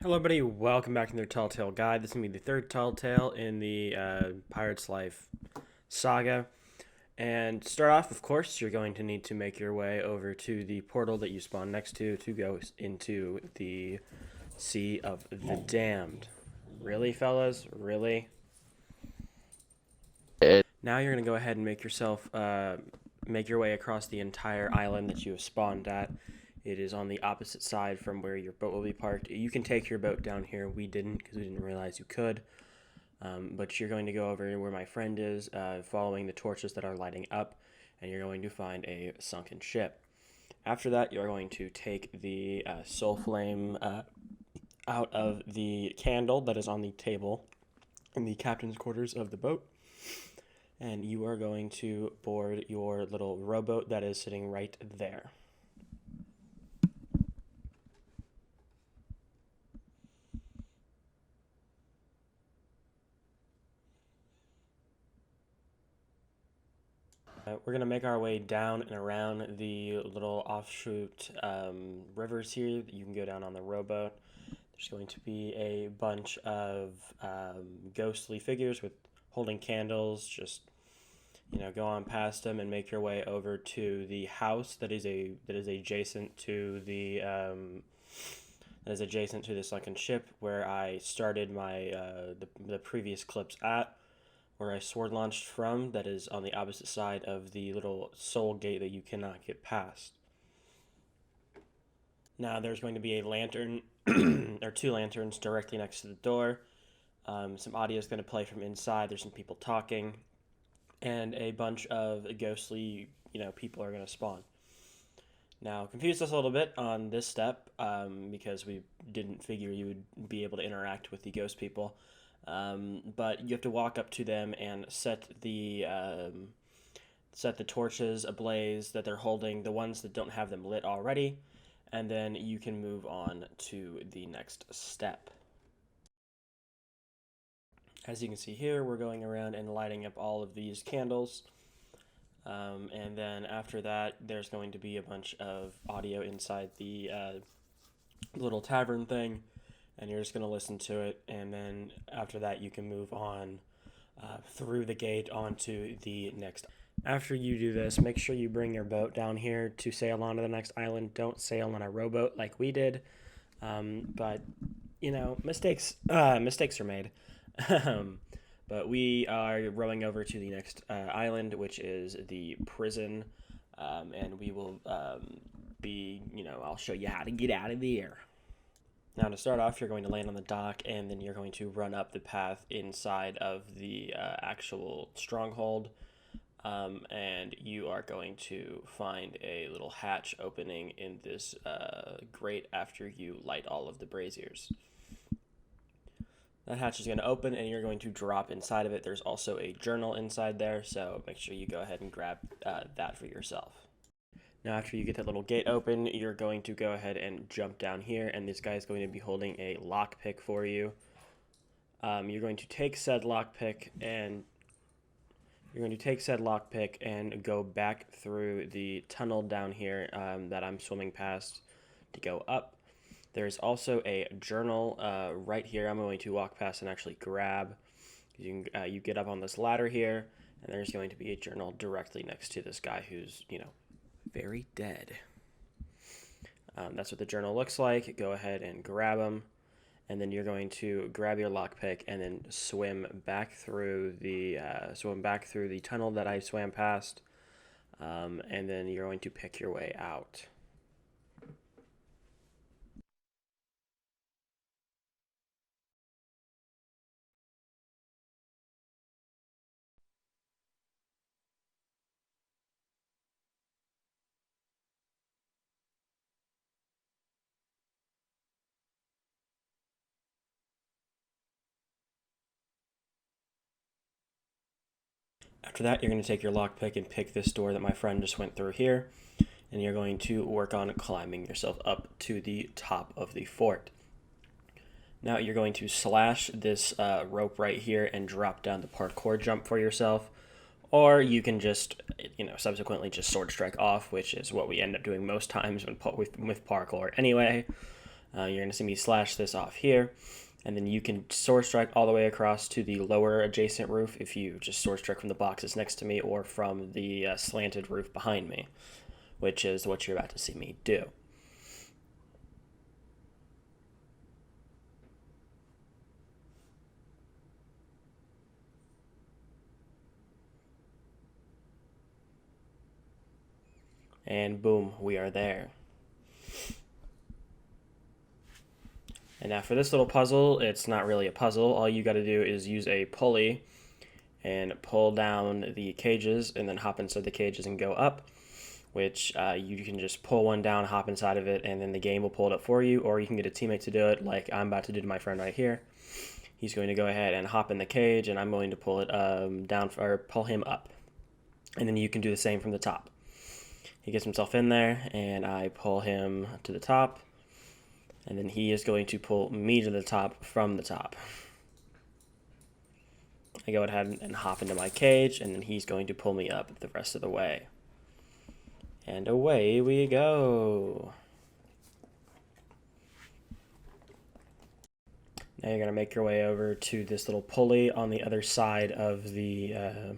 Hello, everybody. Welcome back to the Telltale Guide. This is going to be the third Telltale in the Pirate's Life saga. And to start off, of course, you're going to need to make your way over to the portal that you spawn next to go into the Sea of the Damned. Really, fellas? Really? It, Now you're going to go ahead and make your way across the entire island that you have spawned at. It is on the opposite side from where your boat will be parked. You can take your boat down here. We didn't because we didn't realize you could. But you're going to go over where my friend is, following the torches that are lighting up, and you're going to find a sunken ship. After that, you're going to take the soul flame out of the candle that is on the table in the captain's quarters of the boat, and you are going to board your little rowboat that is sitting right there. We're going to make our way down and around the little offshoot rivers here that you can go down on the rowboat. There's going to be a bunch of ghostly figures with holding candles. Just go on past them and make your way over to the house that is adjacent to the sunken ship where I started my the previous clips at, where I sword launched from. That is on the opposite side of the little soul gate that you cannot get past. Now there's going to be a lantern, or two lanterns directly next to the door. Some audio is going to play from inside. There's some people talking, and a bunch of ghostly, people are going to spawn. Now, confused us a little bit on this step because we didn't figure you would be able to interact with the ghost people. But you have to walk up to them and set the torches ablaze that they're holding, the ones that don't have them lit already, and then you can move on to the next step. As you can see here, we're going around and lighting up all of these candles. And then after that, there's going to be a bunch of audio inside the little tavern thing, and you're just going to listen to it. And then after that, you can move on through the gate onto the next. After you do this, make sure you bring your boat down here to sail on to the next island. Don't sail on a rowboat like we did. But mistakes are made. But we are rowing over to the next island, which is the prison, and we will I'll show you how to get out of there. Now, to start off, you're going to land on the dock, and then you're going to run up the path inside of the actual stronghold, and you are going to find a little hatch opening in this grate after you light all of the braziers. That hatch is going to open, and you're going to drop inside of it. There's also a journal inside there, so make sure you go ahead and grab that for yourself. Now, after you get that little gate open, you're going to go ahead and jump down here, and this guy is going to be holding a lockpick for you. You're going to take said lockpick and go back through the tunnel down here that I'm swimming past to go up. There's also a journal right here. I'm going to walk past and actually grab. You get up on this ladder here, and there's going to be a journal directly next to this guy who's, very dead. That's what the journal looks like. Go ahead and grab him, and then you're going to grab your lockpick and then swim back through the tunnel that I swam past, and then you're going to pick your way out. After that, you're going to take your lockpick and pick this door that my friend just went through here, and you're going to work on climbing yourself up to the top of the fort. Now you're going to slash this rope right here and drop down the parkour jump for yourself, or you can just, subsequently just sword strike off, which is what we end up doing most times with parkour anyway. You're going to see me slash this off here, and then you can sword strike all the way across to the lower adjacent roof if you just sword strike from the boxes next to me or from the slanted roof behind me, which is what you're about to see me do. And boom, we are there. And now for this little puzzle, it's not really a puzzle. All you got to do is use a pulley and pull down the cages and then hop inside the cages and go up, which you can just pull one down, hop inside of it, and then the game will pull it up for you, or you can get a teammate to do it like I'm about to do to my friend right here. He's going to go ahead and hop in the cage, and I'm going to pull it down, or pull him up. And then you can do the same from the top. He gets himself in there, and I pull him to the top, and then he is going to pull me to the top from the top. I go ahead and hop into my cage, and then he's going to pull me up the rest of the way. And away we go. Now you're going to make your way over to this little pulley on the other side of the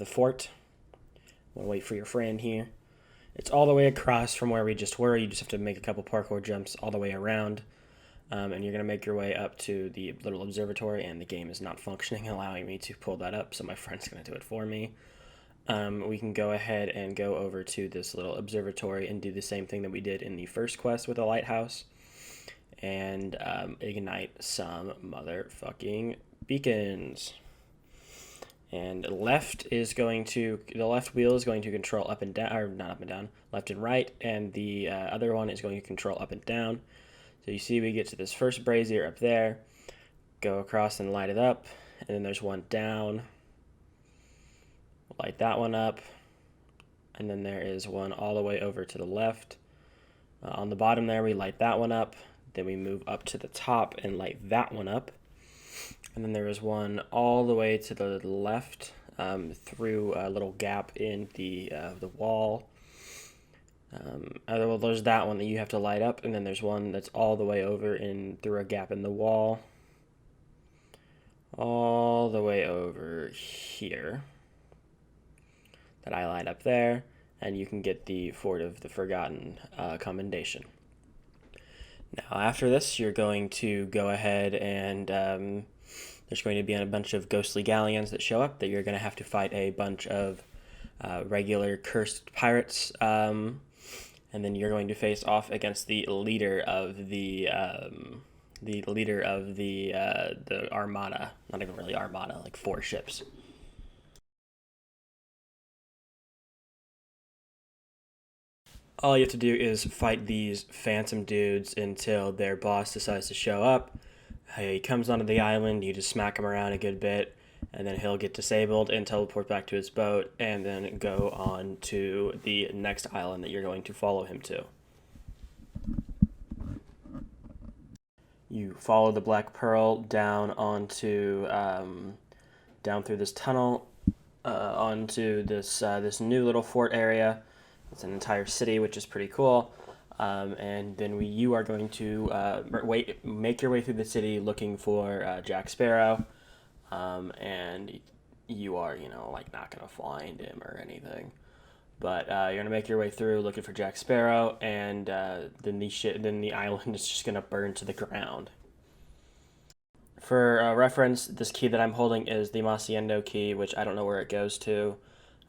fort. We'll wait for your friend here. It's all the way across from where we just were. You just have to make a couple parkour jumps all the way around. And you're going to make your way up to the little observatory, and the game is not functioning, allowing me to pull that up, so my friend's going to do it for me. We can go ahead and go over to this little observatory and do the same thing that we did in the first quest with the lighthouse, and ignite some motherfucking beacons. And the left wheel is going to control up and down, or not up and down, left and right, and the other one is going to control up and down. So you see we get to this first brazier up there, go across and light it up, and then there's one down, light that one up, and then there is one all the way over to the left. On the bottom there, we light that one up, then we move up to the top and light that one up. And then there is one all the way to the left through a little gap in the wall. Well, there's that one that you have to light up, and then there's one that's all the way over in through a gap in the wall. All the way over here that I light up there, and you can get the Fort of the Forgotten commendation. Now after this, you're going to go ahead and there's going to be a bunch of ghostly galleons that show up that you're going to have to fight a bunch of regular cursed pirates, and then you're going to face off against the leader of the armada. Not even really armada, like 4 ships. All you have to do is fight these phantom dudes until their boss decides to show up. He comes onto the island, you just smack him around a good bit, and then he'll get disabled and teleport back to his boat, and then go on to the next island that you're going to follow him to. You follow the Black Pearl down onto, down through this tunnel, onto this new little fort area. It's an entire city, which is pretty cool. And then you are going to make your way through the city looking for Jack Sparrow, and you are, not gonna find him or anything, but you're gonna make your way through looking for Jack Sparrow, and then the island is just gonna burn to the ground. For reference, this key that I'm holding is the Masiendo key, which I don't know where it goes to.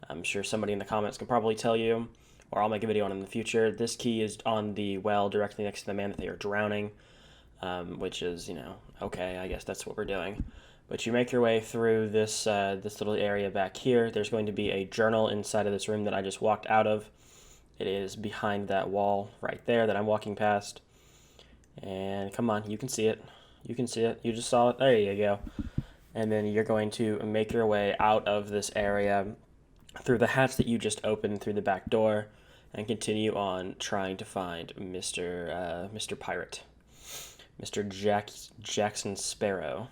I'm sure somebody in the comments can probably tell you, or I'll make a video on it in the future. This key is on the well directly next to the man that they are drowning, which is, okay, I guess that's what we're doing. But you make your way through this little area back here. There's going to be a journal inside of this room that I just walked out of. It is behind that wall right there that I'm walking past. And come on, you can see it. You can see it. You just saw it. There you go. And then you're going to make your way out of this area through the hatch that you just opened through the back door, and continue on trying to find Mr. Pirate, Mr. Jackson Sparrow.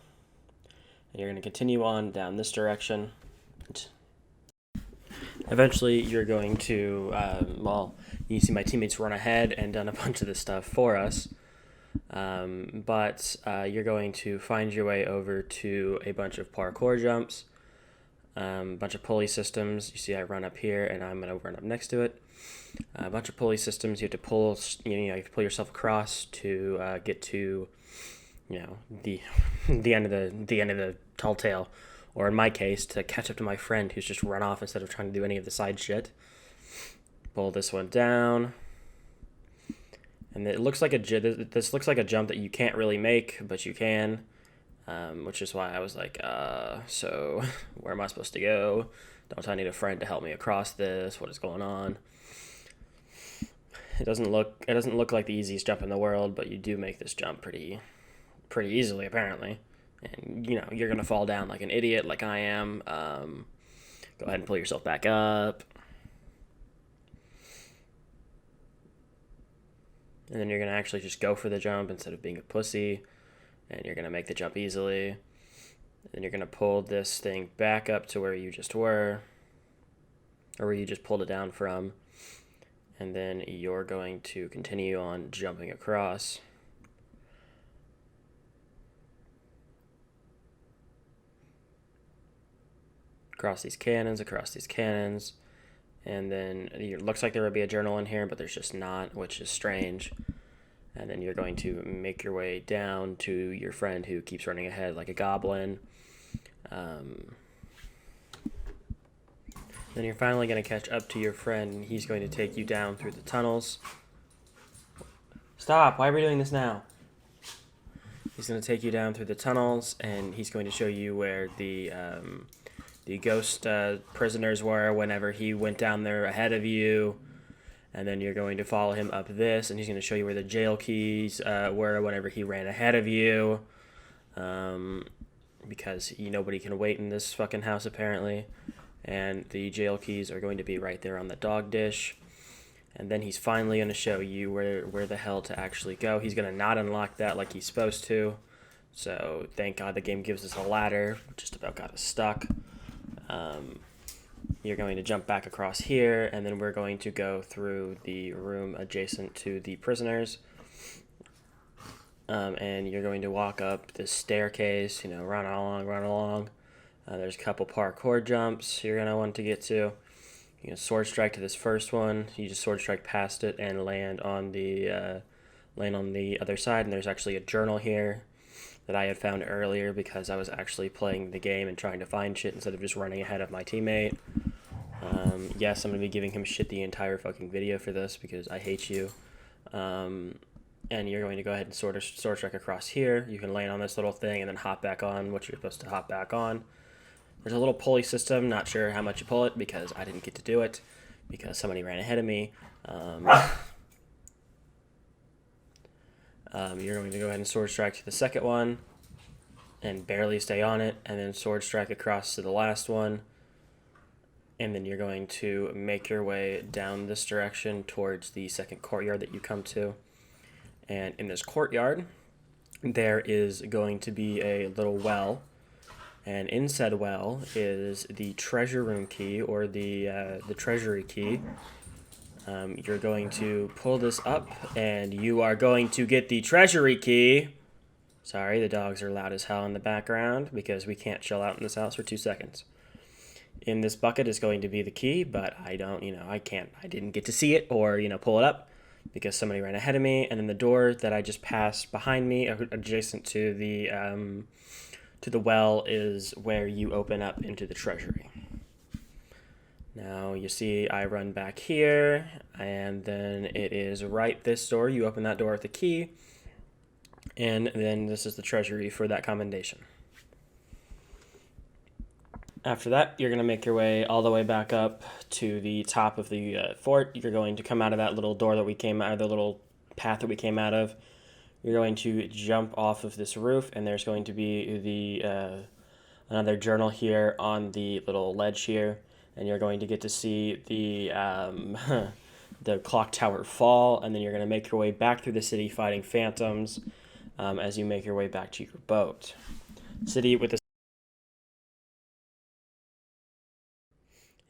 And you're going to continue on down this direction. Eventually, you're going to, you see my teammates run ahead and done a bunch of this stuff for us. But you're going to find your way over to a bunch of parkour jumps, a bunch of pulley systems. You see I run up here and I'm going to run up next to it. A bunch of pulley systems. You have to pull, you have to pull yourself across to get to, the the end of the tall tale, or in my case, to catch up to my friend who's just run off instead of trying to do any of the side shit. Pull this one down. And it looks like this looks like a jump that you can't really make, but you can, which is why I was like, so where am I supposed to go? Don't I need a friend to help me across this? What is going on? It doesn't look like the easiest jump in the world, but you do make this jump pretty easily apparently. And you're gonna fall down like an idiot, like I am. Go ahead and pull yourself back up. And then you're going to actually just go for the jump instead of being a pussy. And you're going to make the jump easily. And then you're going to pull this thing back up to where you just were. Or where you just pulled it down from. And then you're going to continue on jumping across. Across these cannons. And then it looks like there would be a journal in here, but there's just not, which is strange. And then you're going to make your way down to your friend who keeps running ahead like a goblin. Then you're finally going to catch up to your friend, and he's going to take you down through the tunnels. Stop! Why are we doing this now? He's going to take you down through the tunnels, and he's going to show you where the ghost prisoners were whenever he went down there ahead of you. And then you're going to follow him up this, and he's going to show you where the jail keys were whenever he ran ahead of you. Because nobody can wait in this fucking house apparently. And the jail keys are going to be right there on the dog dish. And then he's finally going to show you where the hell to actually go. He's going to not unlock that like he's supposed to. So thank God the game gives us a ladder. Just about got us stuck. You're going to jump back across here, and then we're going to go through the room adjacent to the prisoners. And you're going to walk up this staircase, run along. There's a couple parkour jumps you're going to want to get to. You can sword strike to this first one. You just sword strike past it and land on the other side. And there's actually a journal here that I had found earlier because I was actually playing the game and trying to find shit instead of just running ahead of my teammate. Yes, I'm going to be giving him shit the entire fucking video for this because I hate you. And you're going to go ahead and sword strike across here. You can land on this little thing and then hop back on what you're supposed to hop back on. There's a little pulley system. Not sure how much you pull it because I didn't get to do it because somebody ran ahead of me. You're going to go ahead and sword strike to the second one and barely stay on it, and then sword strike across to the last one. And then you're going to make your way down this direction towards the second courtyard that you come to. And in this courtyard, there is going to be a little well. And in said well is the treasure room key, or the treasury key. You're going to pull this up, and you are going to get the treasury key. Sorry, the dogs are loud as hell in the background because we can't chill out in this house for 2 seconds. In this bucket is going to be the key, but I didn't get to see it or, pull it up because somebody ran ahead of me. And then the door that I just passed behind me, adjacent to the well, is where you open up into the treasury. Now you see I run back here, and then it is right this door. You open that door with the key, and then this is the treasury for that commendation. After that, you're going to make your way all the way back up to the top of the fort. You're going to come out of that little door that we came out of, the little path that we came out of. You're going to jump off of this roof, and there's going to be another journal here on the little ledge here, and you're going to get to see the the clock tower fall, and then you're going to make your way back through the city fighting phantoms as you make your way back to your boat. City with the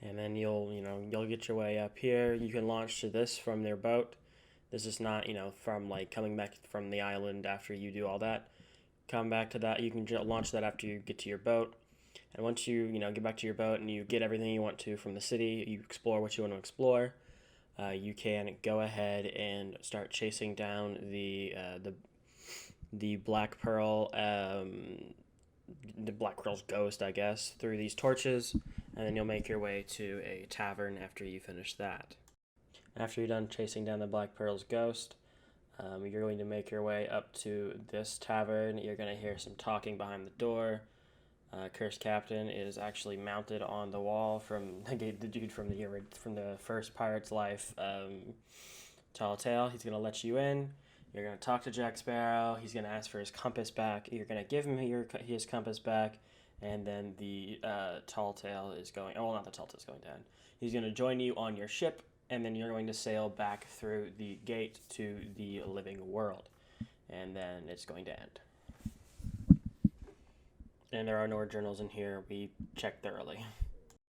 And then you'll get your way up here. You can launch to this from their boat. This is not, from like coming back from the island after you do all that. Come back to that. You can launch that after you get to your boat. And once you, get back to your boat and you get everything you want to from the city, you explore what you want to explore. You can go ahead and start chasing down the Black Pearl, the Black Pearl's ghost, I guess, through these torches, and then you'll make your way to a tavern after you finish that. After you're done chasing down the Black Pearl's ghost, you're going to make your way up to this tavern. You're going to hear some talking behind the door. Cursed Captain is actually mounted on the wall from the dude from the first Pirate's Life, Tall Tale. He's going to let you in. You're going to talk to Jack Sparrow. He's going to ask for his compass back. You're going to give him his compass back, and then the Tall Tale is going... Oh, well, not the Tall Tale is going down. He's going to join you on your ship, and then you're going to sail back through the gate to the living world. And then it's going to end. And there are no journals in here. We checked thoroughly.